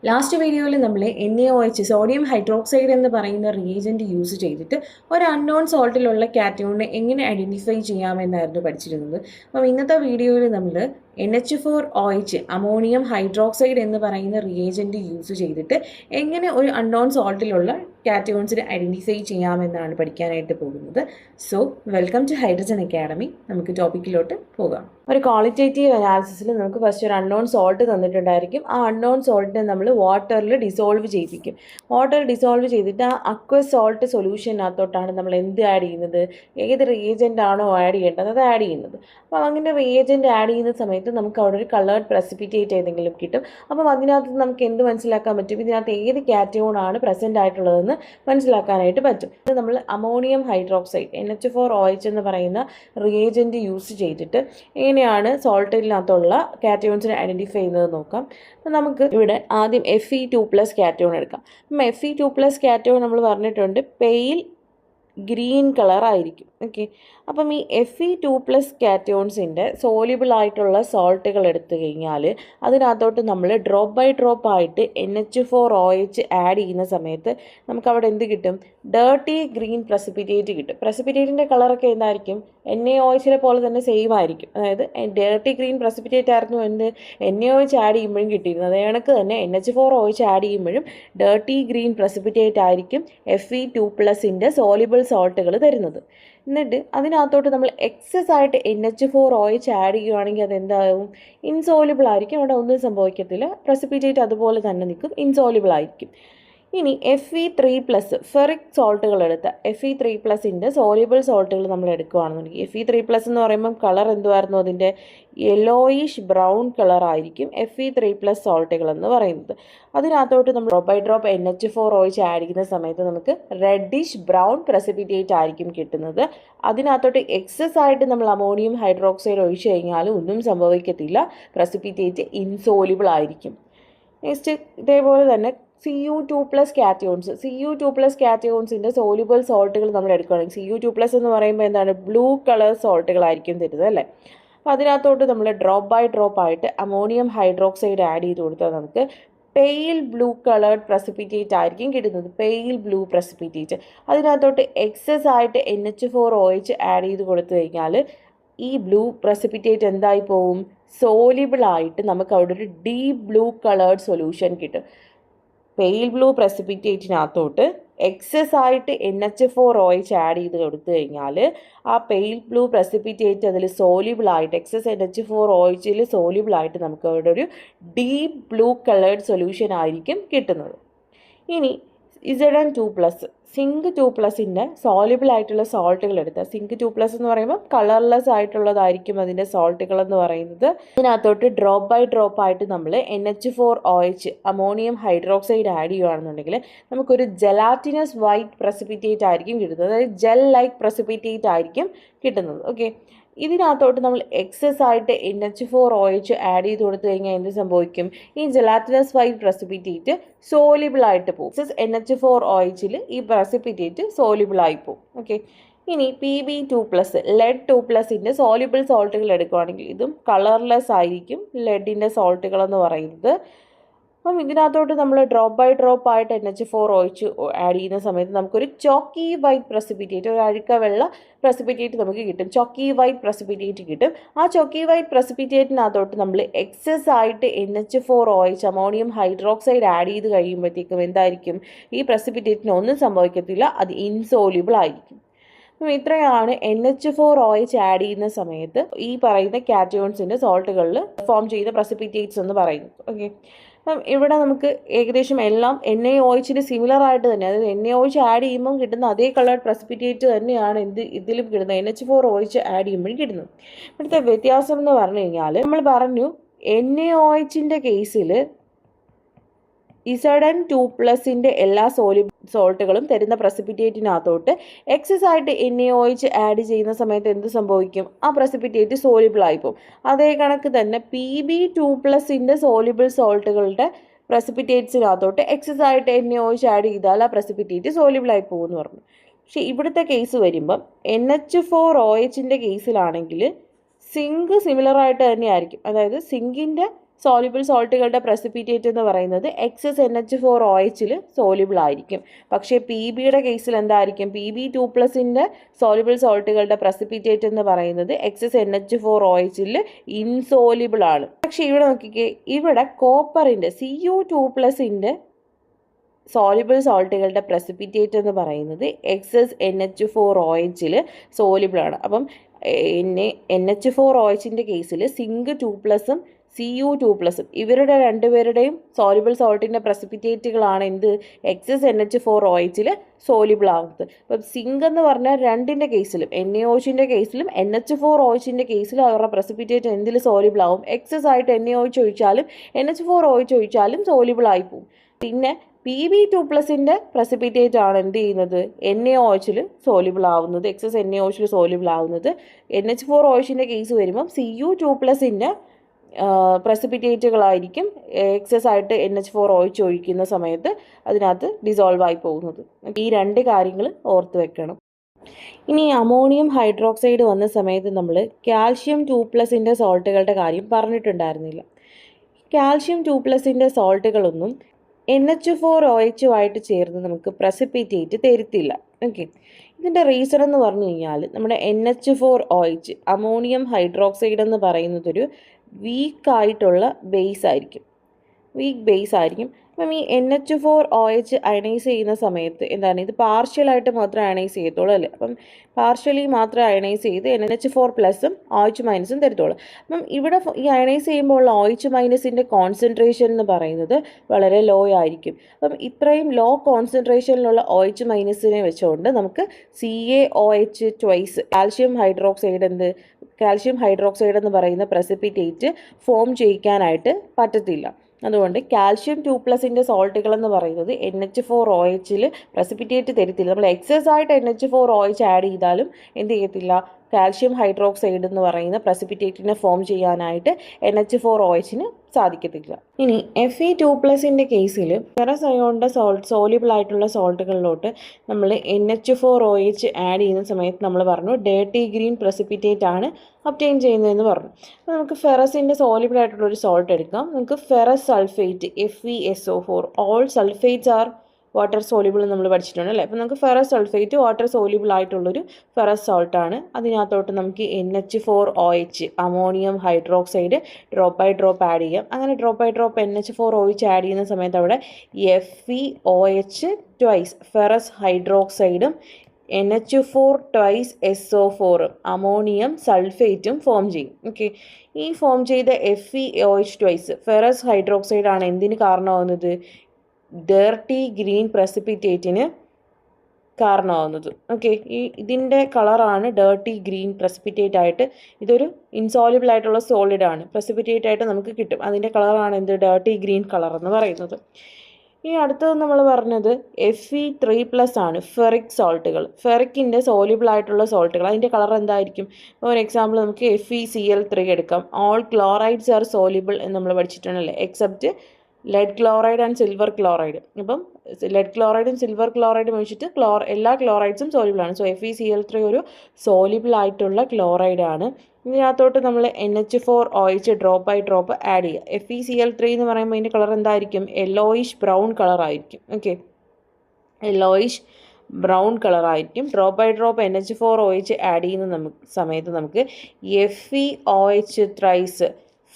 Last വീഡിയോയിൽ നമ്മൾ NaOH sodium hydroxide എന്ന് പറയുന്ന റിയേജൻറ്റ് യൂസ് ചെയ്തിട്ട് ഒരു അൺനോൺ സോൾട്ടിലുള്ള കാറ്റയോണിനെ എങ്ങനെ ഐഡൻറ്റിഫൈ ചെയ്യാമെന്നായിരുന്നു പഠിച്ചിരുന്നത്. അപ്പം ഇന്നത്തെ വീഡിയോയിൽ നമ്മൾ NH4OH അമോണിയം ഹൈഡ്രോക്സൈഡ് എന്ന് പറയുന്ന റിയേജൻറ്റ് യൂസ് ചെയ്തിട്ട് എങ്ങനെ ഒരു അൺനോൺ സോൾട്ടിലുള്ള കാറ്റയോൺസിനെ ഐഡൻറ്റിഫൈ ചെയ്യാമെന്നാണ് പഠിക്കാനായിട്ട് പോകുന്നത്. So welcome to hydrogen academy. നമുക്ക് ടോപ്പിക്കിലോട്ട് പോകാം. ഒരു ക്വാളിറ്റേറ്റീവ് അനാലിസിസിൽ നമുക്ക് ഫസ്റ്റ് ഒരു അൺനോൺ സോൾട്ട് തന്നിട്ടുണ്ടായിരിക്കും. ആ അൺനോൺ സോൾട്ടിനെ നമ്മൾ വാട്ടറിൽ ഡിസോൾവ് ചെയ്യിപ്പിക്കും. വാട്ടർ ഡിസോൾവ് ചെയ്തിട്ട് ആ അക്വസ് സോൾട്ട് സൊല്യൂഷനകത്തോട്ടാണ് നമ്മൾ എന്ത് ആഡ് ചെയ്യുന്നത്, ഏത് റിയേജൻ്റ് ആണോ ആഡ് ചെയ്യേണ്ടത് അത് ആഡ് ചെയ്യുന്നത്. അപ്പോൾ അങ്ങനെ റിയേജൻ്റ് ആഡ് ചെയ്യുന്ന സമയത്ത് നമുക്ക് അവിടെ ഒരു കളേർഡ് പ്രസിപ്പിറ്റേറ്റ് ഏതെങ്കിലും കിട്ടും. അപ്പം അതിനകത്ത് നമുക്ക് എന്ത് മനസ്സിലാക്കാൻ പറ്റും, ഇതിനകത്ത് ഏത് കാറ്റയോൺ ആണ് പ്രസൻ്റ് ആയിട്ടുള്ളതെന്ന് മനസ്സിലാക്കാനായിട്ട് പറ്റും. ഇത് നമ്മൾ അമോണിയം ഹൈഡ്രോക്സൈഡ് NH4OH എന്ന് പറയുന്ന റിയേജൻ്റ് യൂസ് ചെയ്തിട്ട് എങ്ങനെയാണ് സോൾട്ടിനകത്തുള്ള കാറ്റയോൺസിനെ ഐഡൻറ്റിഫൈ ചെയ്യുന്നത് നോക്കാം. അപ്പം നമുക്ക് ഇവിടെ ആദ്യം Fe2+ കാറ്റയോൺ എടുക്കാം. അപ്പം Fe2+ കാറ്റയോൺ നമ്മൾ പറഞ്ഞിട്ടുണ്ട് പെയിൽ ഗ്രീൻ കളർ ആയിരിക്കും. ഓക്കെ, അപ്പം ഈ Fe2+ കാറ്റയോൺസിൻ്റെ സോലിബിൾ ആയിട്ടുള്ള സോൾട്ടുകൾ എടുത്തു കഴിഞ്ഞാൽ അതിനകത്തോട്ട് നമ്മൾ ഡ്രോപ്പ് ബൈ ഡ്രോപ്പ് ആയിട്ട് NH4OH ആഡ് ചെയ്യുന്ന സമയത്ത് നമുക്ക് അവിടെ എന്ത് കിട്ടും, ഡേർട്ടി ഗ്രീൻ പ്രസിപ്പിറ്റേറ്റ് കിട്ടും. പ്രസിപ്പിറ്റേറ്റിൻ്റെ കളറൊക്കെ എന്തായിരിക്കും, NaOH പോലെ തന്നെ സെയിം ആയിരിക്കും. അതായത് ഡേർട്ടി ഗ്രീൻ പ്രസിപ്പിറ്റേറ്റ് ആയിരുന്നു NaOH ആഡ് ചെയ്യുമ്പോഴും കിട്ടിയിരുന്നത്. അതേ കണക്ക് തന്നെ NH4OH ആഡ് ചെയ്യുമ്പോഴും ഡേർട്ടി ഗ്രീൻ പ്രസിപ്പിറ്റേറ്റ് ആയിരിക്കും Fe2+ൻ്റെ സോലിബിൾ സോൾട്ടുകൾ തരുന്നത്. എന്നിട്ട് അതിനകത്തോട്ട് നമ്മൾ എക്സസ് ആയിട്ട് NH4OH ആഡ് ചെയ്യുകയാണെങ്കിൽ അതെന്താവും, ഇൻസോലിബിൾ ആയിരിക്കും. അവിടെ ഒന്നും സംഭവിക്കത്തില്ല, പ്രസിപ്പിറ്റേറ്റ് അതുപോലെ തന്നെ നിൽക്കും, ഇൻസോലിബിൾ ആയിരിക്കും. ഇനി Fe3+ ഫെറിക് സോൾട്ടുകൾ എടുത്ത Fe3+ൻ്റെ സോലിബിൾ സോൾട്ടുകൾ നമ്മൾ എടുക്കുകയാണെന്നുണ്ടെങ്കിൽ Fe3+ എന്ന് പറയുമ്പം കളർ എന്തുമായിരുന്നു, അതിൻ്റെ യെല്ലോയിഷ് ബ്രൗൺ കളർ ആയിരിക്കും Fe3+ സോൾട്ടുകൾ എന്ന് പറയുന്നത്. അതിനകത്തോട്ട് നമ്മൾ drop by drop NH4OH add ചെയ്യുന്ന സമയത്ത് നമുക്ക് റെഡിഷ് ബ്രൗൺ പ്രസിപ്പിറ്റേറ്റ് ആയിരിക്കും കിട്ടുന്നത്. അതിനകത്തോട്ട് എക്സസ് ആയിട്ട് നമ്മൾ അമോണിയം ഹൈഡ്രോക്സൈഡ് ഒഴിച്ചു കഴിഞ്ഞാലും ഒന്നും സംഭവിക്കത്തില്ല, പ്രസിപ്പിറ്റേറ്റ് ഇൻസോലിബിൾ ആയിരിക്കും. നെക്സ്റ്റ് ഇതേപോലെ തന്നെ Cu2+ കാറ്റയോൺസിൻ്റെ സോലിബിൾ സോൾട്ടുകൾ നമ്മൾ എടുക്കുകയാണെങ്കിൽ Cu2+ എന്ന് പറയുമ്പോൾ എന്താണ്, ബ്ലൂ കളർ സോൾട്ടുകളായിരിക്കും തരുന്നത് അല്ലേ. അപ്പോൾ അതിനകത്തോട്ട് നമ്മൾ ഡ്രോപ്പ് ബൈ ഡ്രോപ്പ് ആയിട്ട് അമോണിയം ഹൈഡ്രോക്സൈഡ് ആഡ് ചെയ്ത് കൊടുത്താൽ നമുക്ക് പെയിൽ ബ്ലൂ കളേർഡ് പ്രസിപ്പിറ്റേറ്റ് ആയിരിക്കും കിട്ടുന്നത്, പെയിൽ ബ്ലൂ പ്രസിപ്പിറ്റേറ്റ്. അതിനകത്തോട്ട് എക്സസ് ആയിട്ട് NH4OH ആഡ് ചെയ്ത് കൊടുത്തു കഴിഞ്ഞാൽ ഈ ബ്ലൂ പ്രസിപ്പിറ്റേറ്റ് എന്തായി പോവും, സോലിബിൾ ആയിട്ട് നമുക്ക് അവിടെ ഒരു ഡീപ് ബ്ലൂ കളേർഡ് സൊല്യൂഷൻ കിട്ടും. പെയിൽ ബ്ലൂ പ്രസിപ്പിറ്റേറ്റിനകത്തോട്ട് എക്സസ് ആയിട്ട് NH4OH ആഡ് ചെയ്ത് കൊടുത്തു കഴിഞ്ഞാൽ ആ പെയിൽ ബ്ലൂ പ്രസിപ്പിറ്റേറ്റ് അതിൽ സോലിബിളായിട്ട് എക്സസ് NH4OHൽ സോലിബിളായിട്ട് നമുക്ക് അവിടെ ഒരു ഡീപ് ബ്ലൂ കളേർഡ് സൊല്യൂഷൻ ആയിരിക്കും കിട്ടുന്നത്. ഇനി Zn2+, Zinc2+ൻ്റെ സോലിബിൾ ആയിട്ടുള്ള സോൾട്ടുകൾ എടുത്താൽ Zinc2+ എന്ന് പറയുമ്പോൾ കളർലെസ് ആയിട്ടുള്ളതായിരിക്കും അതിൻ്റെ സോൾട്ടുകൾ എന്ന് പറയുന്നത്. ഇതിനകത്തോട്ട് ഡ്രോപ്പ് ബൈ ഡ്രോപ്പ് ആയിട്ട് നമ്മൾ NH4OH അമോണിയം ഹൈഡ്രോക്സൈഡ് ആഡ് ചെയ്യുകയാണെന്നുണ്ടെങ്കിൽ നമുക്കൊരു ജെലാറ്റിനസ് വൈറ്റ് പ്രസിപ്പിറ്റേറ്റ് ആയിരിക്കും കിട്ടുന്നത്, അതായത് ജെൽ ലൈക്ക് പ്രസിപ്പിറ്റേറ്റ് ആയിരിക്കും കിട്ടുന്നത്. ഓക്കെ, ഇതിനകത്തോട്ട് നമ്മൾ എക്സസ് ആയിട്ട് NH4OH ആഡ് ചെയ്ത് കൊടുത്തു കഴിഞ്ഞാൽ എന്ത് സംഭവിക്കും, ഈ ജെലാറ്റിനസ് വൈറ്റ് പ്രസിപ്പിറ്റേറ്റ് സോലിബിൾ ആയിട്ട് പോകും. എക്സസ് NH4OHൽ ഈ പ്രസിപ്പിറ്റേറ്റ് സോലിബിൾ ആയി പോകും. ഓക്കെ, ഇനി Pb2+, lead2+ൻ്റെ സോലിബിൾ സോൾട്ടുകൾ എടുക്കുകയാണെങ്കിൽ ഇതും കളർലെസ് ആയിരിക്കും ലെഡിൻ്റെ സോൾട്ടുകൾ എന്ന് പറയുന്നത്. അപ്പം ഇതിനകത്തോട്ട് നമ്മൾ ഡ്രോപ്പ് ബൈ ഡ്രോപ്പ് ആയിട്ട് NH4OH ആഡ് ചെയ്യുന്ന സമയത്ത് നമുക്കൊരു ചോക്കി വൈറ്റ് പ്രസിപ്പിറ്റേറ്റ്, ഒരു അഴുക്ക വെള്ള പ്രസിപ്പിറ്റേറ്റ് നമുക്ക് കിട്ടും, ചോക്കി വൈറ്റ് പ്രസിപ്പിറ്റേറ്റ് കിട്ടും. ആ ചോക്കി വൈറ്റ് പ്രസിപ്പിറ്റേറ്റിനകത്തോട്ട് നമ്മൾ എക്സസ് ആയിട്ട് NH4OH അമോണിയം ഹൈഡ്രോക്സൈഡ് ആഡ് ചെയ്ത് കഴിയുമ്പോഴത്തേക്കും എന്തായിരിക്കും, ഈ പ്രസിപ്പിറ്റേറ്റിന് ഒന്നും സംഭവിക്കത്തില്ല, അത് ഇൻസോലിബിൾ ആയിരിക്കും. അപ്പം ഇത്രയാണ് NH4OH ആഡ് ചെയ്യുന്ന സമയത്ത് ഈ പറയുന്ന കാറ്റയോൺസിൻ്റെ സോൾട്ടുകളിൽ ഫോം ചെയ്ത പ്രസിപ്പിറ്റേറ്റ്സ് എന്ന് പറയുന്നത്. ഓക്കെ, അപ്പം ഇവിടെ നമുക്ക് ഏകദേശം എല്ലാം NaOHന് സിമിലർ ആയിട്ട് തന്നെ, അതായത് NaOH ആഡ് ചെയ്യുമ്പം കിട്ടുന്ന അതേ കളർ പ്രസിപ്പിറ്റേറ്റ് തന്നെയാണ് ഇതിലും കിട്ടുന്നത്, NH4OH ആഡ് ചെയ്യുമ്പോഴും കിട്ടുന്നത്. ഇവിടുത്തെ വ്യത്യാസം എന്ന് പറഞ്ഞു കഴിഞ്ഞാൽ നമ്മൾ പറഞ്ഞു NaOHൻ്റെ കേസിൽ Zn2+ൻ്റെ എല്ലാ സോൾട്ടുകളും തരുന്ന പ്രസിപ്പിറ്റേറ്റിനകത്തോട്ട് എക്സസ് ആയിട്ട് NaOH ആഡ് ചെയ്യുന്ന സമയത്ത് എന്ത് സംഭവിക്കും, ആ പ്രസിപ്പിറ്റേറ്റ് സോലിബിൾ ആയിപ്പോവും. അതേ കണക്ക് തന്നെ Pb2+ൻ്റെ സോലിബിൾ സോൾട്ടുകളുടെ പ്രസിപ്പിറ്റേറ്റ്സിനകത്തോട്ട് എക്സസ് ആയിട്ട് NaOH ആഡ് ചെയ്താൽ ആ പ്രസിപ്പിറ്റേറ്റ് സോലിബിൾ ആയി പോകുമെന്ന് പറഞ്ഞു. പക്ഷേ ഇവിടുത്തെ കേസ് വരുമ്പം NH4OHൻ്റെ കേസിലാണെങ്കിൽ സിങ്ക് സിമിലർ ആയിട്ട് തന്നെയായിരിക്കും, അതായത് സിങ്കിൻ്റെ സോളിബിൾ സോൾട്ടുകളുടെ പ്രസിപ്പിറ്റേറ്റ് എന്ന് പറയുന്നത് എക്സസ് NH4OH സോളിബിൾ ആയിരിക്കും. പക്ഷേ PBയുടെ കേസിൽ എന്തായിരിക്കും? PB2+ൻ്റെ സോളിബിൾ സോൾട്ടുകളുടെ പ്രസിപ്പിറ്റേറ്റ് എന്ന് പറയുന്നത് എക്സസ് NH4OH ഇൻസോലിബിൾ ആണ്. പക്ഷേ ഇവിടെ നോക്കിക്കേ, ഇവിടെ കോപ്പറിൻ്റെ Cu2+ൻ്റെ സോളിബിൾ സോൾട്ടുകളുടെ പ്രസിപ്പിറ്റേറ്റ് എന്ന് പറയുന്നത് എക്സസ് NH4OH സോളിബിൾ ആണ്. അപ്പം NH4OHൻ്റെ കേസിൽ സിങ്ക് 2+ഉം Cu2+ഉം ഇവരുടെ രണ്ടുപേരുടെയും സോളിബിൾ സോൾട്ടിൻ്റെ പ്രസിപ്പിറ്റേറ്റുകളാണ് എന്ത്? എക്സസ് NH4OH സോളിബിൾ ആകുന്നത്. അപ്പം സിങ്ക് എന്ന് പറഞ്ഞാൽ രണ്ടിൻ്റെ കേസിലും NaOHൻ്റെ കേസിലും NH4OHൻ്റെ കേസിലും അവരുടെ പ്രസിപ്പിറ്റേറ്റ് എന്തിൽ സോളിബിൾ ആവും? എക്സസ് ആയിട്ട് NaOH ഒഴിച്ചാലും NH4OH ഒഴിച്ചാലും സോളിബിൾ ആയി പോകും. പിന്നെ PB2+ൻ്റെ പ്രസിപ്പിറ്റേറ്റ് ആണ് എന്ത് ചെയ്യുന്നത്? NaOH സോളിബിൾ ആവുന്നത്, എക്സസ് NaOH സോളിബിൾ ആവുന്നത്. NH4OHൻ്റെ കേസ് വരുമ്പം Cu2+ൻ്റെ പ്രസിപ്പിറ്റേറ്റുകളായിരിക്കും എക്സസ് ആയിട്ട് NH4OH ഒഴിക്കുന്ന സമയത്ത് അതിനകത്ത് ഡിസോൾവ് ആയി പോകുന്നത്. ഈ രണ്ട് കാര്യങ്ങൾ ഓർത്ത് വെക്കണം. ഇനി അമോണിയം ഹൈഡ്രോക്സൈഡ് വന്ന സമയത്ത് നമ്മൾ കാൽഷ്യം 2+ൻ്റെ സോൾട്ടുകളുടെ കാര്യം പറഞ്ഞിട്ടുണ്ടായിരുന്നില്ല. കാൽഷ്യം 2+ൻ്റെ സോൾട്ടുകളൊന്നും NH4OH ചേർന്ന് നമുക്ക് പ്രസിപ്പിറ്റേറ്റ് തരത്തില്ല. ഓക്കെ, ഇതിൻ്റെ റീസൺ എന്ന് പറഞ്ഞു കഴിഞ്ഞാൽ നമ്മുടെ NH4OH അമോണിയം ഹൈഡ്രോക്സൈഡ് എന്ന് പറയുന്നതൊരു വീക്കായിട്ടുള്ള ബേസ് ആയിരിക്കും. അപ്പം ഈ NH4OH അയണൈസ് ചെയ്യുന്ന സമയത്ത് എന്താണ്, ഇത് പാർഷ്യലായിട്ട് മാത്രമേ അയണൈസ് ചെയ്യത്തുള്ളൂ അല്ലേ? അപ്പം പാർഷ്യലി മാത്രമേ അയണൈസ് ചെയ്ത് NH4+ഉം OH- തരത്തുള്ളൂ. അപ്പം ഇവിടെ ഈ അയണൈസ് ചെയ്യുമ്പോൾ ഉള്ള OH- കോൺസെൻട്രേഷൻ എന്ന് പറയുന്നത് വളരെ ലോ ആയിരിക്കും. അപ്പം ഇത്രയും ലോ കോൺസെൻട്രേഷനിലുള്ള OH- വെച്ചുകൊണ്ട് നമുക്ക് CaOH ട്വൈസ് കാൽഷ്യം ഹൈഡ്രോക്സൈഡ് എന്ന് പറയുന്ന പ്രസിപ്പിറ്റേറ്റ് ഫോം ചെയ്യിക്കാനായിട്ട് പറ്റത്തില്ല. അതുകൊണ്ട് കാൽഷ്യം 2+ൻ്റെ സോൾട്ടുകൾ എന്ന് പറയുന്നത് NH4OH പ്രസിപ്പിറ്റേറ്റ് തരത്തില്ല. നമ്മൾ എക്സസ് ആയിട്ട് NH4OH ആഡ് ചെയ്താലും എന്ത് ചെയ്യത്തില്ല? കാൽഷ്യം ഹൈഡ്രോക്സൈഡ് എന്ന് പറയുന്ന പ്രസിപ്പിറ്റേറ്റിനെ ഫോം ചെയ്യാനായിട്ട് NH4OH സാധിക്കത്തില്ല. ഇനി Fe2+ൻ്റെ കേസിൽ ഫെറസ് അയോണിൻ്റെ സോളിബിൾ ആയിട്ടുള്ള സോൾട്ടുകളിലോട്ട് നമ്മൾ NH4OH ആഡ് ചെയ്യുന്ന സമയത്ത് നമ്മൾ പറഞ്ഞു ഡേർട്ടി ഗ്രീൻ പ്രസിപ്പിറ്റേറ്റ് ആണ് ഒബ്റ്റെയിൻ ചെയ്യുന്നതെന്ന് പറഞ്ഞു. അപ്പോൾ നമുക്ക് ഫെറസിൻ്റെ സോളിബിൾ ആയിട്ടുള്ള ഒരു സോൾട്ട് എടുക്കാം. നമുക്ക് ferrous sulphate FeSO4. All sulphates are water soluble നമ്മൾ പഠിച്ചിട്ടുണ്ട് അല്ലേ? അപ്പോൾ നമുക്ക് ഫെറസ് സൾഫേറ്റ് വാട്ടർ സോളിബിൾ ആയിട്ടുള്ളൊരു ഫെറസ് സോൾട്ടാണ്. അതിനകത്തോട്ട് നമുക്ക് NH4OH ammonium hydroxide drop by drop add ചെയ്യാം. അങ്ങനെ drop by drop NH4OH add ചെയ്യുന്ന സമയത്ത് അവിടെ FeOH ട്വൈസ് ഫെറസ് ഹൈഡ്രോക്സൈഡും NH4 ട്വൈസ് SO4 അമോണിയം സൾഫേറ്റും ഫോം ചെയ്യും. ഓക്കെ, ഈ ഫോം ചെയ്ത FeOH ട്വൈസ് ഫെറസ് ഹൈഡ്രോക്സൈഡ് ആണ് എന്തിന് കാരണമാവുന്നത്? ഡേർട്ടി ഗ്രീൻ പ്രസിപ്പിറ്റേറ്റിന് കാരണമാവുന്നത്. ഓക്കെ, ഇതിൻ്റെ കളറാണ് ഡേർട്ടി ഗ്രീൻ പ്രസിപ്പിറ്റേറ്റ് ആയിട്ട്. ഇതൊരു ഇൻസോളിബിൾ ആയിട്ടുള്ള സോളിഡാണ്, പ്രസിപ്പിറ്റേറ്റ് ആയിട്ട് നമുക്ക് കിട്ടും. അതിൻ്റെ കളറാണ് എന്ത്? ഡേർട്ടി ഗ്രീൻ കളർ എന്ന് പറയുന്നത്. ഈ അടുത്തത് നമ്മൾ പറഞ്ഞത് Fe3+ ആണ്, ഫെറിക് സോൾട്ടുകൾ. ഫെറിക്കിൻ്റെ സോളിബിൾ ആയിട്ടുള്ള സോൾട്ടുകൾ, അതിൻ്റെ കളർ എന്തായിരിക്കും? ഫോർ എക്സാമ്പിൾ നമുക്ക് FeCl3 എടുക്കാം. ഓൾ ക്ലോറൈഡ്സ് ആർ സോളിബിൾ എന്ന് നമ്മൾ പഠിച്ചിട്ടുണ്ടല്ലേ, except lead chloride and silver chloride. അപ്പം ലെഡ് ക്ലോറൈഡും സിൽവർ ക്ലോറൈഡും ഒഴിച്ചിട്ട് എല്ലാ ക്ലോറൈഡ്സും സോളിബിളാണ്. സോ FeCl3 ഒരു സോളിബിൾ ആയിട്ടുള്ള ക്ലോറൈഡാണ്. ഇതിനകത്തോട്ട് നമ്മൾ NH4OH drop by drop add ചെയ്യുക. FeCl3 എന്ന് പറയുമ്പോൾ ഇതിൻ്റെ കളർ എന്തായിരിക്കും? യെല്ലോയിഷ് ബ്രൗൺ കളർ ആയിരിക്കും. ഓക്കെ, യെല്ലോയിഷ് ബ്രൗൺ കളർ ആയിരിക്കും. Drop by drop NH4OH add ചെയ്യുന്ന സമയത്ത് നമുക്ക് FeOH thrice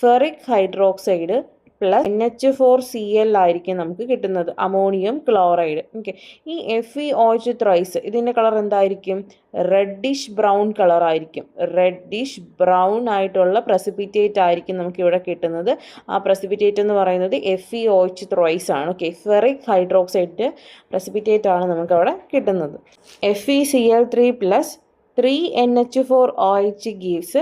ferric hydroxide plus NH4Cl ആയിരിക്കും നമുക്ക് കിട്ടുന്നത്, അമോണിയം ക്ലോറൈഡ്. ഓക്കെ, ഈ FeOH ത്രൈസ് ഇതിൻ്റെ കളർ എന്തായിരിക്കും? റെഡിഷ് ബ്രൗൺ കളർ ആയിരിക്കും. റെഡിഷ് ബ്രൗൺ ആയിട്ടുള്ള പ്രസിപ്പിറ്റേറ്റ് ആയിരിക്കും നമുക്കിവിടെ കിട്ടുന്നത്. ആ പ്രസിപ്പിറ്റേറ്റ് എന്ന് പറയുന്നത് FeOH ത്രൈസ് ആണ്. ഓക്കെ, ഫെറിക് ഹൈഡ്രോക്സൈഡിൻ്റെ പ്രസിപ്പിറ്റേറ്റ് ആണ് നമുക്കവിടെ കിട്ടുന്നത്. FeCl3 plus 3NH4OH gives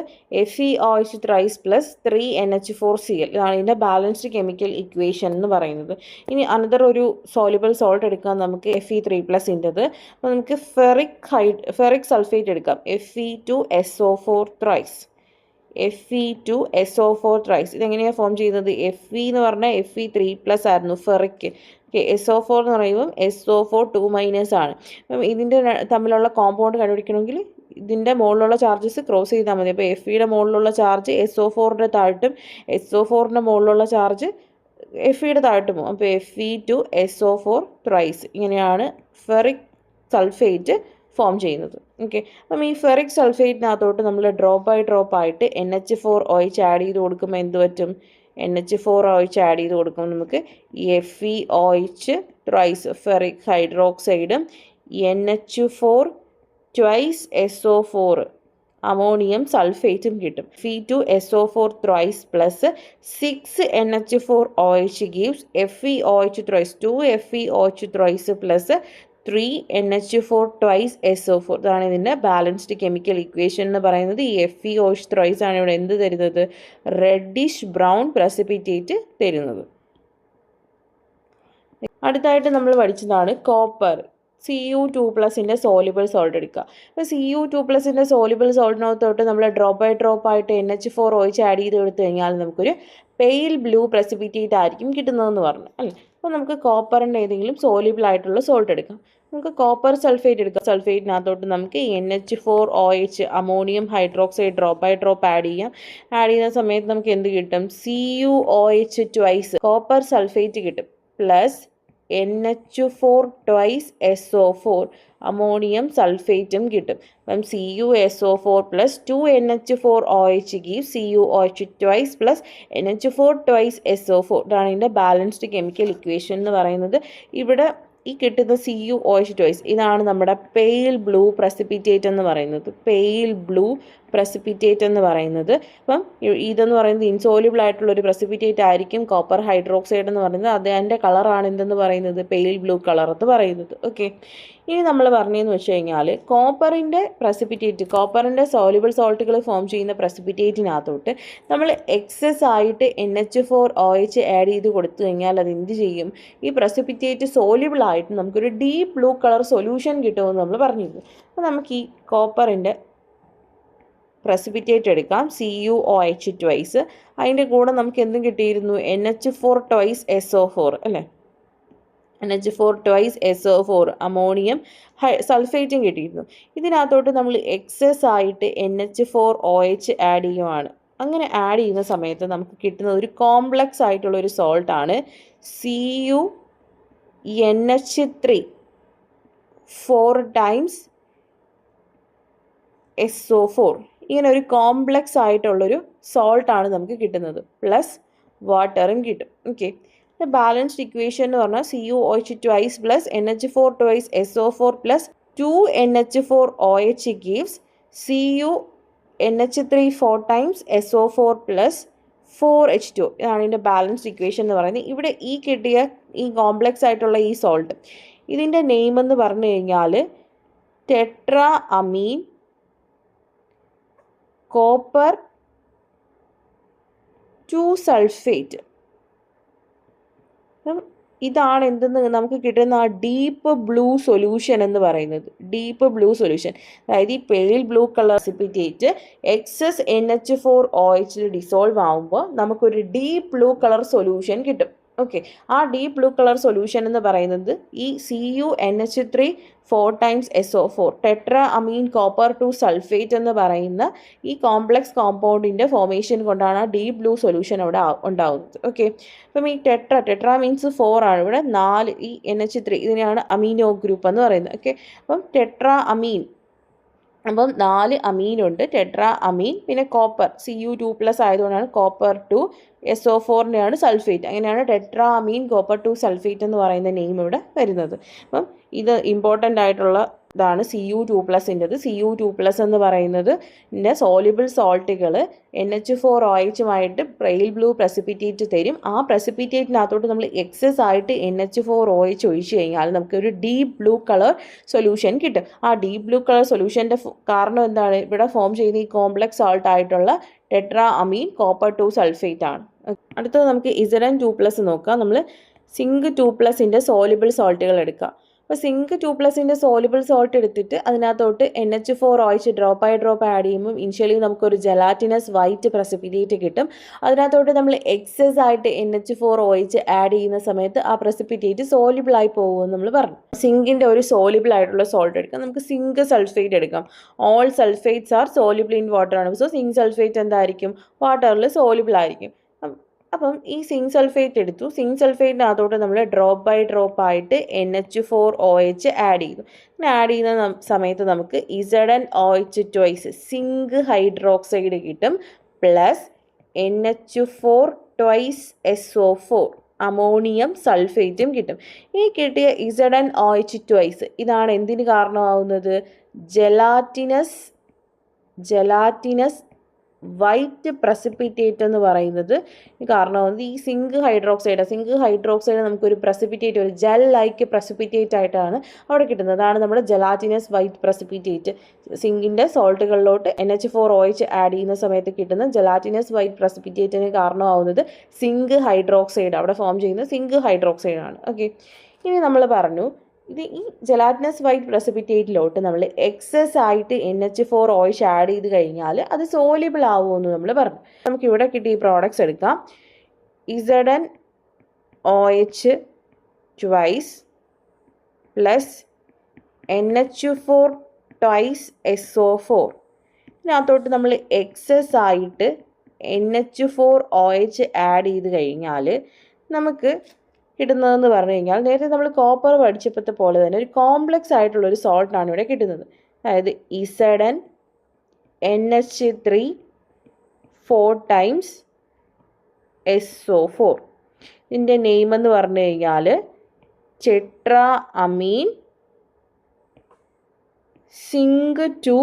FeOH thrice plus 3NH4Cl. ഇതാണ് ഇതിൻ്റെ ബാലൻസ്ഡ് കെമിക്കൽ ഇക്വേഷൻ എന്ന് പറയുന്നത്. ഇനി അനദർ ഒരു സോളിബിൾ സോൾട്ട് എടുക്കാം നമുക്ക് Fe3+ൻ്റെത്. അപ്പോൾ നമുക്ക് ഫെറിക് സൾഫേറ്റ് എടുക്കാം. Fe2SO4 thrice. Fe2SO4 thrice. ഇതെങ്ങനെയാണ് ഫോം ചെയ്യുന്നത്? Fe എന്ന് പറഞ്ഞാൽ Fe3+ ആയിരുന്നു ഫെറിക്. ഓക്കെ, SO4 എന്ന് പറയുമ്പം SO4 2- ആണ്. അപ്പം ഇതിൻ്റെ തമ്മിലുള്ള കോമ്പൗണ്ട് കണ്ടുപിടിക്കണമെങ്കിൽ ഇതിൻ്റെ മുകളിലുള്ള ചാർജസ് ക്രോസ് ചെയ്താൽ മതി. അപ്പോൾ Fe മുകളിലുള്ള ചാർജ് SO4 താഴോട്ടും SO4 മുകളിലുള്ള ചാർജ് Fe താഴോട്ടും പോകും. അപ്പോൾ Fe2SO4 ത്രൈസ് ഇങ്ങനെയാണ് ഫെറിക് സൾഫേറ്റ് ഫോം ചെയ്യുന്നത്. ഓക്കെ, അപ്പം ഈ ഫെറിക് സൾഫേറ്റിനകത്തോട്ട് നമ്മൾ ഡ്രോപ്പ് ബൈ ഡ്രോപ്പ് ആയിട്ട് NH4OH ആഡ് ചെയ്ത് കൊടുക്കുമ്പോൾ എന്ത് പറ്റും? NH4OH ആഡ് ചെയ്ത് കൊടുക്കുമ്പോൾ നമുക്ക് FeOH ത്രൈസ് ഫെറിക് ഹൈഡ്രോക്സൈഡും NH4 ട്വൈസ് SO4 അമോണിയം സൾഫേറ്റും കിട്ടും. Fe2SO4 thrice plus 6 NH4OH gives FeOH thrice 2 FeOH ത്രൈസ് പ്ലസ് 3 NH4 ട്വൈസ് SO4. ഇതാണ് ഇതിൻ്റെ ബാലൻസ്ഡ് കെമിക്കൽ ഇക്വേഷൻ എന്ന് പറയുന്നത്. ഈ FeOH ത്രൈസ് ആണ് ഇവിടെ എന്ത് തരുന്നത്? റെഡിഷ് ബ്രൗൺ പ്രസിപ്പിറ്റേറ്റ് തരുന്നത്. അടുത്തായിട്ട് നമ്മൾ പഠിച്ചതാണ് കോപ്പർ. Cu2+ സോലിബിൾ സോൾട്ട് എടുക്കുക. അപ്പോൾ Cu2+ സോലിബിൾ സോൾട്ടിനകത്തോട്ട് നമ്മൾ ഡ്രോപ്പ് ബൈ ഡ്രോപ്പ് ആയിട്ട് NH4OH ആഡ് ചെയ്ത് കൊടുത്തു കഴിഞ്ഞാൽ നമുക്കൊരു പെയിൽ ബ്ലൂ പ്രസിപ്പിറ്റേറ്റ് ആയിരിക്കും കിട്ടുന്നതെന്ന് പറഞ്ഞു അല്ലേ. അപ്പോൾ നമുക്ക് കോപ്പറിൻ്റെ ഏതെങ്കിലും സോലിബിൾ ആയിട്ടുള്ള സോൾട്ട് എടുക്കാം. നമുക്ക് കോപ്പർ സൾഫേറ്റ് എടുക്കാം. സൾഫേറ്റിനകത്തോട്ട് നമുക്ക് NH4OH ammonium hydroxide drop by drop add ചെയ്യാം. ആഡ് ചെയ്യുന്ന സമയത്ത് നമുക്ക് എന്ത് കിട്ടും? CuOH ട്വൈസ് കോപ്പർ സൾഫേറ്റ് കിട്ടും plus NH4 twice SO4 ammonium സൾഫേറ്റും കിട്ടും. അപ്പം CuSO4 plus 2 NH4OH give CuOH twice plus NH4 twice SO4. ഇതാണ് ഇതിൻ്റെ ബാലൻസ്ഡ് കെമിക്കൽ ഇക്വേഷൻ എന്ന് പറയുന്നത്. ഇവിടെ ഈ കിട്ടുന്ന CuOH ട്വൈസ് ഇതാണ് നമ്മുടെ പെയിൽ ബ്ലൂ പ്രസിപ്പിറ്റേറ്റ് എന്ന് പറയുന്നത്. പെയിൽ ബ്ലൂ പ്രസിപ്പിറ്റേറ്റ് എന്ന് പറയുന്നത്. അപ്പം ഇതെന്ന് പറയുന്നത് ഇൻസോല്യൂബിൾ ആയിട്ടുള്ള ഒരു പ്രസിപ്പിറ്റേറ്റ് ആയിരിക്കും. കോപ്പർ ഹൈഡ്രോക്സൈഡ് എന്ന് പറയുന്നത് അതിൻ്റെ കളറാണ് എന്തെന്ന് പറയുന്നത്? പെയിൽ ബ്ലൂ കളർ എന്ന് പറയുന്നത്. ഓക്കെ, ഇനി നമ്മൾ പറഞ്ഞതെന്ന് വെച്ച് കഴിഞ്ഞാൽ കോപ്പറിൻ്റെ സോല്യൂബിൾ സോൾട്ടുകൾ ഫോം ചെയ്യുന്ന പ്രസിപ്പിറ്റേറ്റിനകത്തോട്ട് നമ്മൾ എക്സസ് ആയിട്ട് NH4OH ആഡ് ചെയ്ത് കൊടുത്തു കഴിഞ്ഞാൽ അത് എന്ത് ചെയ്യും? ഈ പ്രസിപ്പിറ്റേറ്റ് സോല്യൂബിൾ ആയിട്ട് നമുക്കൊരു ഡീപ്പ് ബ്ലൂ കളർ സൊല്യൂഷൻ കിട്ടുമെന്ന് നമ്മൾ പറഞ്ഞിരുന്നു. അപ്പോൾ നമുക്ക് ഈ കോപ്പറിൻ്റെ പ്രസിപ്പിറ്റേറ്റ് എടുക്കാം. CuOH ട്വൈസ്, അതിൻ്റെ കൂടെ നമുക്ക് എന്തും കിട്ടിയിരുന്നു? NH4 ട്വൈസ് SO4 അല്ലേ. NH4 ട്വൈസ് SO4 അമോണിയം സൾഫേറ്റും കിട്ടിയിരുന്നു. ഇതിനകത്തോട്ട് നമ്മൾ എക്സസ് ആയിട്ട് NH4OH ആഡ് ചെയ്യുവാണ്. അങ്ങനെ ആഡ് ചെയ്യുന്ന സമയത്ത് നമുക്ക് കിട്ടുന്ന ഒരു കോംപ്ലക്സ് ആയിട്ടുള്ള ഒരു സോൾട്ടാണ് CuNH3 4 ടൈംസ് SO4. ഇങ്ങനെ ഒരു കോംപ്ലക്സ് ആയിട്ടുള്ളൊരു സോൾട്ടാണ് നമുക്ക് കിട്ടുന്നത്. പ്ലസ് വാട്ടറും കിട്ടും. ഓക്കെ, ബാലൻസ്ഡ് ഇക്വേഷൻ എന്ന് പറഞ്ഞാൽ CuOH twice plus NH4 twice SO4 plus 2 NH4OH gives CuNH3 4 times SO4 plus 4H2. ഇതാണ് ഇതിൻ്റെ ബാലൻസ്ഡ് ഇക്വേഷൻ എന്ന് പറയുന്നത്. ഇവിടെ ഈ കിട്ടിയ ഈ കോംപ്ലക്സ് ആയിട്ടുള്ള ഈ സോൾട്ട് ഇതിൻ്റെ നെയിം എന്ന് പറഞ്ഞു കഴിഞ്ഞാൽ ടെട്രാ അമീൻ കോപ്പർ 2 സൾഫേറ്റ്. ഇതാണ് എന്തെന്ന് നമുക്ക് കിട്ടുന്ന ആ ഡീപ്പ് ബ്ലൂ സൊല്യൂഷൻ എന്ന് പറയുന്നത്. ഡീപ്പ് ബ്ലൂ സൊല്യൂഷൻ അതായത് ഈ pale blue colour precipitate excess NH4OH dissolve ആകുമ്പോൾ നമുക്കൊരു ഡീപ്പ് ബ്ലൂ കളർ സൊല്യൂഷൻ കിട്ടും. ഓക്കെ, ആ ഡീപ്പ് ബ്ലൂ കളർ സൊല്യൂഷൻ എന്ന് പറയുന്നത് ഈ CuNH3 4 times SO4 tetra amine copper 2 sulphate എന്ന് പറയുന്ന ഈ കോംപ്ലക്സ് കോമ്പൗണ്ടിൻ്റെ ഫോർമേഷൻ കൊണ്ടാണ് ആ ഡീപ്പ് ബ്ലൂ സൊല്യൂഷൻ അവിടെ ഉണ്ടാകുന്നത്. ഓക്കെ, അപ്പം ഈ ടെട്രാ മീൻസ് 4 ആണ്. ഇവിടെ 4 ഈ NH3 ഇതിനെയാണ് അമീനോ ഗ്രൂപ്പ് എന്ന് പറയുന്നത്. ഓക്കെ, അപ്പം ടെട്രാ അമീൻ, അപ്പം 4 അമീനുണ്ട്. ടെട്രാ അമീൻ പിന്നെ കോപ്പർ Cu2+ ആയതുകൊണ്ടാണ് കോപ്പർ 2 SO4നെയാണ് സൾഫേറ്റ്. അങ്ങനെയാണ് ടെട്രാ അമീൻ കോപ്പർ 2 സൾഫേറ്റ് എന്ന് പറയുന്ന നെയിം ഇവിടെ വരുന്നത്. അപ്പം ഇത് ഇമ്പോർട്ടൻ്റ് ആയിട്ടുള്ള ഇതാണ് Cu2+ൻ്റെത്. Cu2+ എന്ന് പറയുന്നത് സോലിബിൾ സോൾട്ടുകൾ NH4OHുമായിട്ട് പെയിൽ ബ്ലൂ പ്രസിപ്പിറ്റേറ്റ് തരും. ആ പ്രസിപ്പിറ്റേറ്റിനകത്തോട്ട് നമ്മൾ എക്സസ് ആയിട്ട് NH4OH ഒഴിച്ചു കഴിഞ്ഞാൽ നമുക്കൊരു ഡീപ്പ് ബ്ലൂ കളർ സൊല്യൂഷൻ കിട്ടും. ആ ഡീപ്പ് ബ്ലൂ കളർ സൊല്യൂഷൻ്റെ കാരണം എന്താണ്? ഇവിടെ ഫോം ചെയ്യുന്ന ഈ കോംപ്ലക്സ് സോൾട്ട് ആയിട്ടുള്ള ടെട്രാ അമീൻ കോപ്പർ 2 സൾഫേറ്റ് ആണ്. അടുത്തത് നമുക്ക് Zn2+ നോക്കാം. നമ്മൾ സിങ്ക് 2+ൻ്റെ സോലിബിൾ സോൾട്ടുകൾ എടുക്കുക. അപ്പോൾ സിങ്ക് 2+ സോലിബിൾ സോൾട്ട് എടുത്തിട്ട് അതിനകത്തോട്ട് NH4 drop by drop add ചെയ്യുമ്പോൾ ഇനിഷ്യലി നമുക്കൊരു ജലാറ്റിനസ് വൈറ്റ് പ്രസിപ്പിറ്റേറ്റ് കിട്ടും. അതിനകത്തോട്ട് നമ്മൾ എക്സസ് ആയിട്ട് NH4 ആഡ് ചെയ്യുന്ന സമയത്ത് ആ പ്രസിപ്പിറ്റേറ്റ് സോലിബിൾ ആയി പോകുമെന്ന് നമ്മൾ പറഞ്ഞു. സിങ്കിൻ്റെ ഒരു സോലിബിൾ ആയിട്ടുള്ള സോൾട്ട് എടുക്കാം. നമുക്ക് സിങ്ക് സൾഫേറ്റ് എടുക്കാം. All sulphates are soluble in water ആണ്. സോ സിങ്ക് സൾഫേറ്റ് എന്തായിരിക്കും? വാട്ടറിൽ സോലിബിൾ ആയിരിക്കും. അപ്പം ഈ സിങ്ക് സൾഫേറ്റ് എടുത്തു. സിങ്ക് സൾഫേറ്റിനകത്തോട്ട് നമ്മൾ ഡ്രോപ്പ് ബൈ ഡ്രോപ്പ് ആയിട്ട് NH4 ആഡ് ചെയ്തു. അങ്ങനെ ആഡ് ചെയ്യുന്ന സമയത്ത് നമുക്ക് ZnOH സിങ്ക് ഹൈഡ്രോക്സൈഡ് കിട്ടും, പ്ലസ് NH4 SO4 അമോണിയം സൾഫേറ്റും കിട്ടും. ഈ കിട്ടിയ ZnOH ഇതാണ് എന്തിന് കാരണമാവുന്നത്? ജലാറ്റിനസ് വൈറ്റ് പ്രസിപ്പിറ്റേറ്റ് എന്ന് പറയുന്നത് കാരണമാകുന്നത് ഈ സിങ്ക് ഹൈഡ്രോക്സൈഡ് നമുക്കൊരു പ്രസിപ്പിറ്റേറ്റ്, ഒരു ജെൽ ലൈക്ക് പ്രസിപ്പിറ്റേറ്റ് ആയിട്ടാണ് അവിടെ കിട്ടുന്നത്. അതാണ് നമ്മുടെ ജലാറ്റിനസ് വൈറ്റ് പ്രസിപ്പിറ്റേറ്റ്. സിങ്കിൻ്റെ സോൾട്ടുകളിലോട്ട് NH4 ആഡ് ചെയ്യുന്ന സമയത്ത് കിട്ടുന്ന ജലാറ്റിനസ് വൈറ്റ് പ്രസിപ്പിറ്റേറ്റിന് കാരണമാവുന്നത് സിങ്ക് ഹൈഡ്രോക്സൈഡ്, അവിടെ ഫോം ചെയ്യുന്ന സിങ്ക് ഹൈഡ്രോക്സൈഡ് ആണ്. ഓക്കെ, ഇനി നമ്മൾ പറഞ്ഞു ഈ ജലാറ്റിനസ് വൈറ്റ് പ്രസിപ്പിറ്റേറ്റിലോട്ട് നമ്മൾ എക്സസ് ആയിട്ട് NH4 ആഡ് ചെയ്ത് കഴിഞ്ഞാൽ അത് സോലിബിൾ ആവുമെന്ന് നമ്മൾ പറഞ്ഞു. നമുക്കിവിടെ കിട്ടിയ പ്രോഡക്ട്സ് എടുക്കാം. ZnOH പ്ലസ് NH4 SO4 ഇതിനകത്തോട്ട് നമ്മൾ എക്സസ് ആയിട്ട് NH4 ആഡ് ചെയ്ത് കഴിഞ്ഞാൽ നമുക്ക് കിട്ടുന്നതെന്ന് പറഞ്ഞു കഴിഞ്ഞാൽ നേരത്തെ നമ്മൾ കോപ്പർ പഠിച്ചപ്പോഴത്തെ പോലെ തന്നെ ഒരു കോംപ്ലക്സ് ആയിട്ടുള്ളൊരു സോൾട്ടാണ് ഇവിടെ കിട്ടുന്നത്. അതായത് ZnNH3 4 times SO4. ഇതിൻ്റെ നെയിം എന്ന് പറഞ്ഞു കഴിഞ്ഞാൽ ടെട്രാ അമീൻ സിങ്ക് 2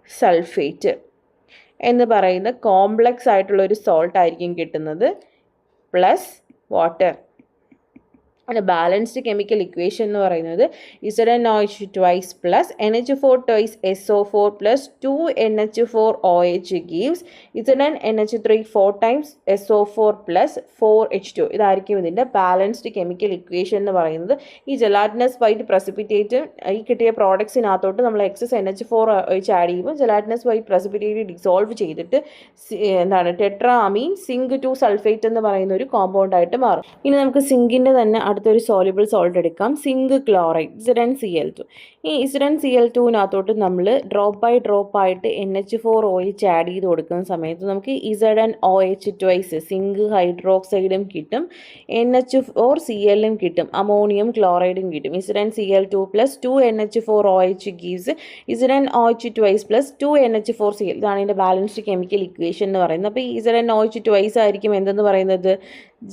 സൾഫേറ്റ് എന്ന് പറയുന്ന കോംപ്ലക്സ് ആയിട്ടുള്ളൊരു സോൾട്ടായിരിക്കും കിട്ടുന്നത്, പ്ലസ് വാട്ടർ. അതിൻ്റെ ബാലൻസ്ഡ് കെമിക്കൽ ഇക്വേഷൻ എന്ന് പറയുന്നത് ZnOH plus NH4 SO4 plus 2 NH4 gives ZnNH3 4 times SO4 plus 4 H2. ഇതായിരിക്കും ഇതിൻ്റെ ബാലൻസ്ഡ് കെമിക്കൽ ഇക്വേഷൻ എന്ന് പറയുന്നത്. ഈ ജലാറ്റിനസ് വൈറ്റ് പ്രസിപ്പിറ്റേറ്റ് ഈ കിട്ടിയ പ്രോഡക്ട്സിനകത്തോട്ട് നമ്മൾ എക്സസ് NH4 ആഡ് ചെയ്യുമ്പോൾ ജലാറ്റിനസ് വൈറ്റ് പ്രസിപ്പിറ്റേറ്റ് ഡിസോൾവ് ചെയ്തിട്ട് ടെട്രാ അമീൻ സിങ്ക് 2 സൾഫേറ്റ് എന്ന് പറയുന്ന ഒരു കോമ്പൗണ്ട് ആയിട്ട് മാറും. ഇനി നമുക്ക് സിങ്കിൻ്റെ തന്നെ അടുത്തൊരു സോലിബിൾ സോൾട്ട് എടുക്കാം, സിങ്ക് ക്ലോറൈഡ് ZnCl2. ഈ ZnCl2നകത്തോട്ട് നമ്മൾ ഡ്രോപ്പ് ബൈ ഡ്രോപ്പ് ആയിട്ട് NH4 ആഡ് ചെയ്ത് കൊടുക്കുന്ന സമയത്ത് നമുക്ക് ZnOH സിങ്ക് ഹൈഡ്രോക്സൈഡും കിട്ടും, NH4Clഉം കിട്ടും, അമോണിയം ക്ലോറൈഡും കിട്ടും. ZnCl2 plus 2 NH4 gives ZnOH plus 2 NH4Cl. ഇതാണ് ഇതിൻ്റെ ബാലൻസ്ഡ് കെമിക്കൽ ഇക്വേഷൻ എന്ന് പറയുന്നത്. അപ്പോൾ ഈ ZnOH ആയിരിക്കും എന്തെന്ന് പറയുന്നത്?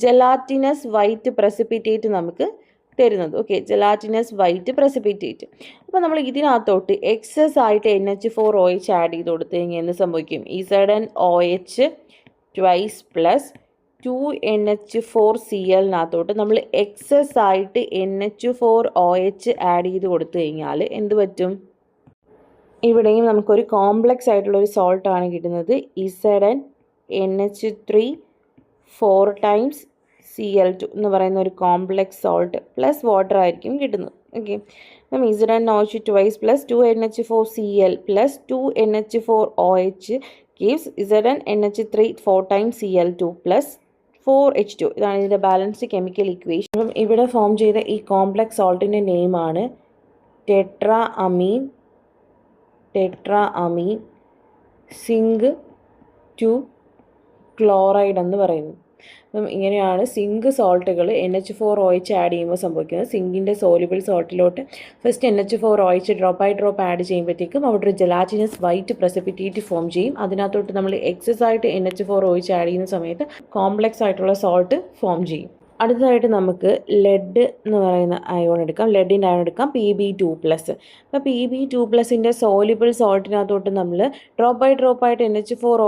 ജലാറ്റിനസ് വൈറ്റ് പ്രസിപ്പിറ്റേറ്റ് നമുക്ക് തരുന്നത്. Okay, gelatinous white precipitate. അപ്പോൾ നമ്മൾ ഇതിനകത്തോട്ട് എക്സസ് ആയിട്ട് NH4 ആഡ് ചെയ്ത് കൊടുത്തു കഴിഞ്ഞാൽ എന്ത് സംഭവിക്കും? ZnOH പ്ലസ് 2 NH4Clനകത്തോട്ട് നമ്മൾ എക്സസ് ആയിട്ട് NH4 ആഡ് ചെയ്ത് കൊടുത്തു കഴിഞ്ഞാൽ എന്ത് പറ്റും? ഇവിടെയും നമുക്കൊരു കോംപ്ലക്സ് ആയിട്ടുള്ളൊരു സോൾട്ടാണ് കിട്ടുന്നത്. ZnNH3 4 times Cl2 എന്ന് പറയുന്ന ഒരു കോംപ്ലക്സ് സോൾട്ട് പ്ലസ് വാട്ടർ ആയിരിക്കും കിട്ടുന്നത്. ഓക്കെ, അപ്പം ZnOH plus 2 NH4Cl plus 2 NH4 gives ZnNH3 4 times Cl2 plus 4 H2. ഇതാണ് ഇതിൻ്റെ ബാലൻസ്ഡ് കെമിക്കൽ ഇക്വേഷൻ. അപ്പം ഇവിടെ ഫോം ചെയ്ത ഈ കോംപ്ലക്സ് സോൾട്ടിൻ്റെ നെയിമാണ് ടെട്രാ അമീൻ സിങ്ക് 2 ക്ലോറൈഡ് എന്ന് പറയുന്നത്. അപ്പം ഇങ്ങനെയാണ് സിങ്ക് സോൾട്ടുകൾ NH4 ആഡ് ചെയ്യുമ്പോൾ സംഭവിക്കുന്നത്. സിങ്കിൻ്റെ സോലിബിൾ സോൾട്ടിലോട്ട് first NH4 drop by drop add ചെയ്യുമ്പോഴത്തേക്കും അവിടെ ഒരു ജലാറ്റിനസ് വൈറ്റ് പ്രസിപ്പിറ്റേറ്റ് ഫോം ചെയ്യും. അതിനകത്തോട്ട് നമ്മൾ എക്സസ് ആയിട്ട് NH4 ആഡ് ചെയ്യുന്ന സമയത്ത് കോംപ്ലക്സ് ആയിട്ടുള്ള സോൾട്ട് ഫോം ചെയ്യും. അടുത്തതായിട്ട് നമുക്ക് ലെഡ് എന്ന് പറയുന്ന അയോൺ എടുക്കാം, ലെഡിൻ്റെ അയോൺ എടുക്കാം, Pb2+. അപ്പോൾ Pb2+ൻ്റെ സോലിബിൾ സോൾട്ടിനകത്തോട്ട് നമ്മൾ ഡ്രോപ്പ് ബൈ ഡ്രോപ്പ് ആയിട്ട് NH4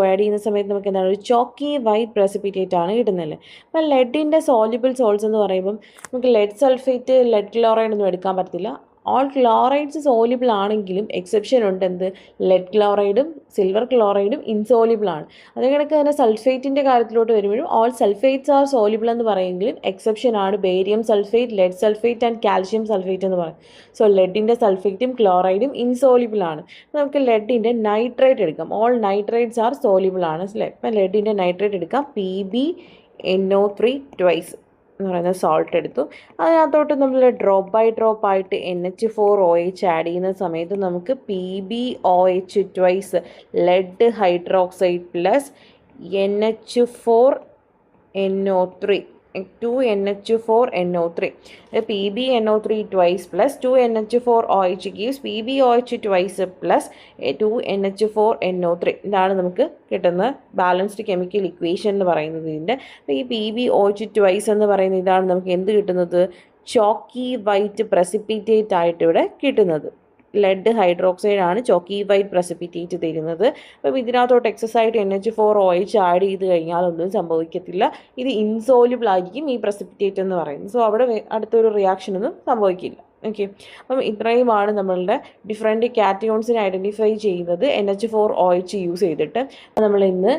ആഡ് ചെയ്യുന്ന സമയത്ത് നമുക്ക് എന്താണ് ഒരു ചോക്കി വൈറ്റ് പ്രസിപ്പിറ്റേറ്റ് ആണ് കിട്ടുന്നത്. അപ്പോൾ ലെഡിൻ്റെ സോലിബിൾ സോൾട്ട്സ് എന്ന് പറയുമ്പം നമുക്ക് ലെഡ് സൾഫേറ്റ്, ലെഡ് ക്ലോറൈഡ് ഒന്നും എടുക്കാൻ പറ്റത്തില്ല. ഓൾ ക്ലോറൈഡ്സ് സോലിബിൾ ആണെങ്കിലും എക്സെപ്ഷൻ ഉണ്ട്. എന്ത്? ലെഡ് ക്ലോറൈഡും സിൽവർ ക്ലോറൈഡും ഇൻസോലിബിൾ ആണ്. അതേ കണക്ക് തന്നെ സൾഫേറ്റിൻ്റെ കാര്യത്തിലോട്ട് വരുമ്പോഴും ഓൾ സൾഫേറ്റ്സ് ആർ സോലിബിൾ എന്ന് പറയുമെങ്കിലും എക്സെപ്ഷൻ ആണ് barium sulphate, lead sulphate and calcium sulphate എന്ന് പറയും. സോ ലെഡിൻ്റെ സൾഫേറ്റും ക്ലോറൈഡും ഇൻസോലിബിൾ ആണ്. നമുക്ക് ലെഡിൻ്റെ നൈട്രേറ്റ് എടുക്കാം. ഓൾ നൈട്രേറ്റ്സ് ആർ സോലിബിൾ ആണ് അല്ലേ. ഇപ്പം ലെഡിൻ്റെ നൈട്രേറ്റ് എടുക്കാം. PbNO3 ട്വൈസ് എന്ന് പറയുന്ന സോൾട്ട് എടുത്തു. അതിനകത്തോട്ട് നമ്മൾ ഡ്രോപ്പ് ബൈ ഡ്രോപ്പ് ആയിട്ട് NH4OH ആഡ് ചെയ്യുന്ന സമയത്ത് നമുക്ക് PbOH twice lead hydroxide plus NH4NO3 2NH4NO3 PbNO3 twice plus 2NH4OH gives PbOH twice plus 2NH4NO3. ഇതാണ് നമുക്ക് കിട്ടുന്ന ബാലൻസ്ഡ് കെമിക്കൽ ഇക്വേഷൻ എന്ന് പറയുന്നത്. ഇതിൻ്റെ അപ്പോൾ ഈ PbOH twice എന്ന് പറയുന്നത് ഇതാണ് നമുക്ക് എന്ത് കിട്ടുന്നത്? ചോക്കി വൈറ്റ് പ്രസിപ്പിറ്റേറ്റ് ആയിട്ട് ഇവിടെ കിട്ടുന്നത്. ലെഡ് ഹൈഡ്രോക്സൈഡ് ആണ് ചോക്കി വൈറ്റ് പ്രസിപ്പിറ്റേറ്റ് തരുന്നത്. അപ്പം ഇതിനകത്തോട്ട് എക്സസൈഡ് NH4OH ആഡ് ചെയ്ത് കഴിഞ്ഞാൽ ഒന്നും സംഭവിക്കത്തില്ല. ഇത് ഇൻസോലിബിൾ ആയിരിക്കും ഈ പ്രസിപ്പിറ്റേറ്റ് എന്ന് പറയുന്നത്. സോ അവിടെ അടുത്തൊരു റിയാക്ഷനൊന്നും സംഭവിക്കില്ല. ഓക്കെ, അപ്പം ഇത്രയുമാണ് നമ്മളുടെ ഡിഫറെൻറ്റ് കാറ്റയോൺസിനെ ഐഡൻറ്റിഫൈ ചെയ്യുന്നത് NH4OH യൂസ് ചെയ്തിട്ട്. നമ്മൾ ഇന്ന്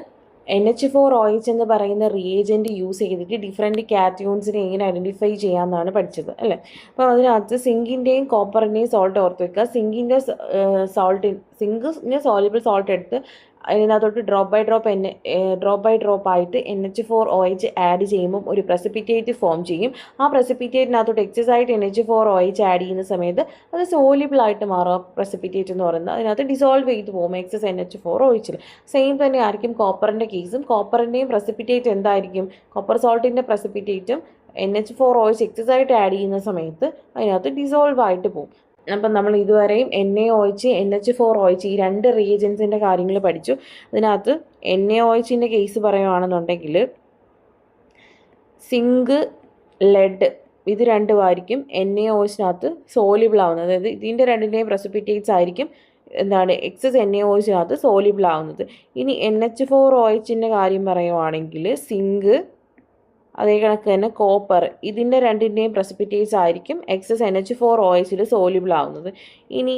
NH4OH എന്ന് പറയുന്ന റിയേജൻറ്റ് യൂസ് ചെയ്തിട്ട് ഡിഫറെൻറ്റ് കാറ്റയോൺസിനെ എങ്ങനെ ഐഡൻറ്റിഫൈ ചെയ്യാമെന്നാണ് പഠിച്ചത് അല്ലേ. അപ്പോൾ അതിനകത്ത് സിങ്കിൻ്റെയും കോപ്പറിൻ്റെയും സോൾട്ട് ഓർത്ത് വെക്കുക. സിങ്കിൻ്റെ സോളിബിൾ സോൾട്ട് എടുത്ത് അതിനകത്തോട്ട് ഡ്രോപ്പ് ബൈ ഡ്രോപ്പ് ആയിട്ട് NH4OH ആഡ് ചെയ്യുമ്പം ഒരു പ്രസിപ്പിറ്റേറ്റ് ഫോം ചെയ്യും. ആ പ്രസിപ്പിറ്റേറ്റിനകത്തോട്ട് എക്സസ് ആയിട്ട് NH4OH ആഡ് ചെയ്യുന്ന സമയത്ത് അത് സോലിബിൾ ആയിട്ട് മാറുക. പ്രസിപ്പിറ്റേറ്റ് എന്ന് പറയുന്നത് അതിനകത്ത് ഡിസോൾവ് ചെയ്ത് പോകും എക്സസ് NH4OH. സെയിം തന്നെ ആയിരിക്കും കോപ്പറിൻ്റെ കേസും. കോപ്പറിൻ്റെയും പ്രസിപ്പിറ്റേറ്റ് എന്തായിരിക്കും? കോപ്പർ സോൾട്ടിൻ്റെ പ്രസിപ്പിറ്റേറ്റും NH4OH എക്സസ് ആയിട്ട് ആഡ് ചെയ്യുന്ന സമയത്ത് അതിനകത്ത് ഡിസോൾവ് ആയിട്ട് പോകും. അപ്പം നമ്മൾ ഇതുവരെയും NaOH NH4OH ഈ രണ്ട് റിയേജൻസിൻ്റെ കാര്യങ്ങൾ പഠിച്ചു. അതിനകത്ത് NaOHൻ്റെ കേസ് പറയുകയാണെന്നുണ്ടെങ്കിൽ സിങ്ക്, ലെഡ് ഇത് രണ്ടുമായിരിക്കും NaOHനകത്ത് സോലിബിൾ ആവുന്നത്. അതായത് ഇതിൻ്റെ രണ്ടിൻ്റെയും പ്രസിപ്പിറ്റേറ്റ്സ് ആയിരിക്കും എക്സസ് NaOHനകത്ത് സോലിബിൾ ആവുന്നത്. ഇനി NH4OHൻ്റെ കാര്യം പറയുവാണെങ്കിൽ സിങ്ക് അതേ കണക്ക് തന്നെ കോപ്പർ ഇതിൻ്റെ രണ്ടിൻ്റെയും പ്രസിപ്പിറ്റേറ്റ്സ് ആയിരിക്കും എക്സസ് NH4OHൽ സോലിബിൾ ആവുന്നത്. ഇനി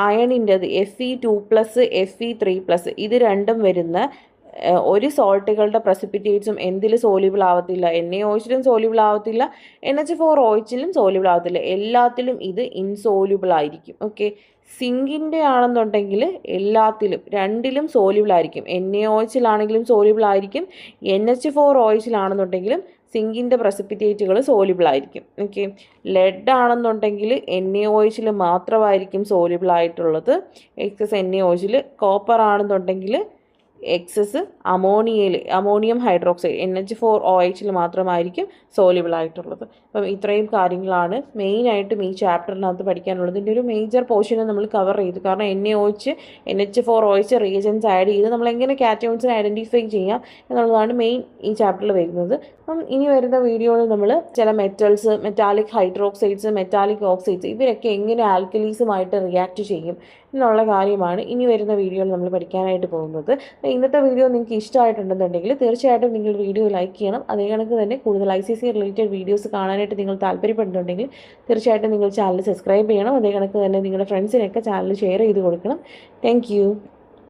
അയണിൻ്റെത് Fe2+, Fe3+, ഇത് രണ്ടും വരുന്ന ഒരു സോൾട്ടുകളുടെ പ്രസിപ്പിറ്റേറ്റ്സും എന്തിൽ സോലിബിൾ ആവത്തില്ല? NaOHലും സോലിബിൾ ആവത്തില്ല, NH4OHലും സോലിബിൾ ആവത്തില്ല. എല്ലാത്തിലും ഇത് ഇൻസോലിബിൾ ആയിരിക്കും. ഓക്കെ, സിങ്കിൻ്റെ ആണെന്നുണ്ടെങ്കിൽ എല്ലാത്തിലും രണ്ടിലും സോലിബിൾ ആയിരിക്കും. NaOHലാണെങ്കിലും സോലിബിൾ ആയിരിക്കും, NH4OHലാണെന്നുണ്ടെങ്കിലും സിങ്കിൻ്റെ പ്രസിപ്പിറ്റേറ്റുകൾ സോലിബിൾ ആയിരിക്കും. ഓക്കെ, ലെഡ് ആണെന്നുണ്ടെങ്കിൽ NaOHൽ മാത്രമായിരിക്കും സോലിബിൾ ആയിട്ടുള്ളത് എക്സസ് NaOHൽ. കോപ്പർ ആണെന്നുണ്ടെങ്കിൽ എക്സസ് അമോണിയം ഹൈഡ്രോക്സൈഡ് NH4OHൽ മാത്രമായിരിക്കും സോലിബിൾ ആയിട്ടുള്ളത്. അപ്പം ഇത്രയും കാര്യങ്ങളാണ് മെയിനായിട്ടും ഈ ചാപ്റ്ററിനകത്ത് പഠിക്കാനുള്ളത്. ഇതിൻ്റെ ഒരു മേജർ പോർഷനെ നമ്മൾ കവർ ചെയ്തു. കാരണം NaOH NH4OH റിയേജൻസ് ആഡ് ചെയ്ത് നമ്മൾ എങ്ങനെ കാറ്റയോൺസിനെ ഐഡൻറ്റിഫൈ ചെയ്യാം എന്നുള്ളതാണ് മെയിൻ ഈ ചാപ്റ്ററിൽ വരുന്നത്. അപ്പം ഇനി വരുന്ന വീഡിയോയിൽ നമ്മൾ ചില metals, metallic hydroxides, metallic oxides ഇവരൊക്കെ എങ്ങനെ ആൽക്കലീസുമായിട്ട് റിയാക്ട് ചെയ്യും എന്നുള്ള കാര്യമാണ് ഇനി വരുന്ന വീഡിയോയിൽ നമ്മൾ പഠിക്കാനായിട്ട് പോകുന്നത്. ഇന്നത്തെ വീഡിയോ നിങ്ങൾക്ക് ഇഷ്ടമായിട്ടുണ്ടെന്നുണ്ടെങ്കിൽ തീർച്ചയായിട്ടും നിങ്ങൾ വീഡിയോ ലൈക്ക് ചെയ്യണം. അതേ കണക്ക് തന്നെ കൂടുതൽ ICSE റിലേറ്റഡ് വീഡിയോസ് കാണാനായിട്ട് നിങ്ങൾ താല്പര്യപ്പെടുന്നുണ്ടെങ്കിൽ തീർച്ചയായിട്ടും നിങ്ങൾ ചാനൽ സബ്സ്ക്രൈബ് ചെയ്യണം. അതേ കണക്ക് തന്നെ നിങ്ങളുടെ ഫ്രണ്ട്സിനൊക്കെ ചാനൽ ഷെയർ ചെയ്ത് കൊടുക്കണം. താങ്ക്